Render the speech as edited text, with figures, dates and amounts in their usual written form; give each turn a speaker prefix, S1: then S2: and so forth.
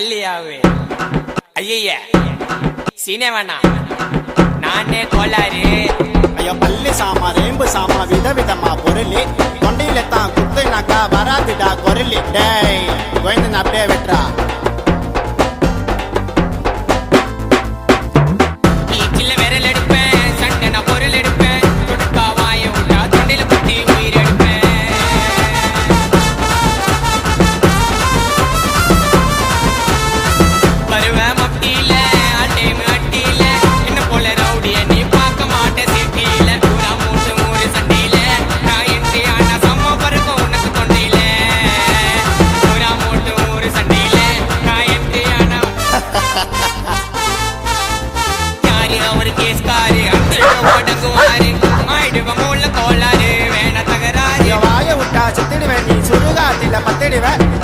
S1: தள்ளியாவே ஐய சீனேவண்ணா நானே கோளாறு
S2: ஐயோ பள்ளி சாமா ரேம்பு சாமா விதவிதமா பொருளி தொண்டையில தான் குத்துனாக்கா வராதுடா குரலி டேய் கோயந்து அப்படியே வெட்டுறா வாய விட்டா செத்துடுவேன் நீ சுடுகாட்டில பத்திடுவேன்